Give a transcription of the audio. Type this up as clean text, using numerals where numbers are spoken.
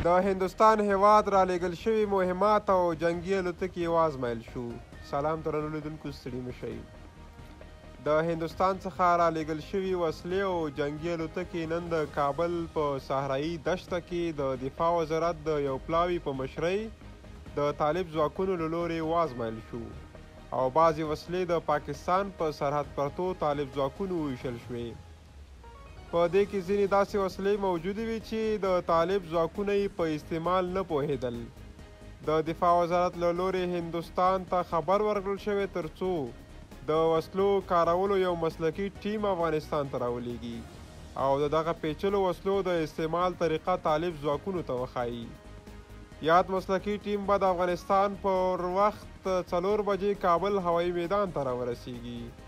د هندوستان هیواد را لیږل شوي مهمات او جنګي الوتکې وازمایل شو. سلام درنو لیدونکو، ستړي مه شئ. د هندوستان څخه را لیږل شوي وسلې او جنګي الوتکې نن د کابل په صحرایي دشته کې د دفاع وزارت د یو پلاوي په مشرۍ د طالب ځواکونو له لورې وازمایل شو او بعضې وسلې د پاکستان په سرحد پرتو طالب ځواکونو وویشل شوې. په دې کې ځینې داسې وسلې موجودې وې چې د طالب ځواکونه یې په استعمال نه پوهېدل. د دفاع وزارت له لورې هندوستان ته خبر ورکړل شوی تر څو د وسلو کارولو یو مسلکي ټیم افغانستان ته راولېږي او د دغه پیچلو وسلو د استعمال طریقه طالب ځواکونو ته وښایي. یاد مسلکي ټیم به د افغانستان پر وخت 4 بجې کابل هوایي میدان ته راورسیږي.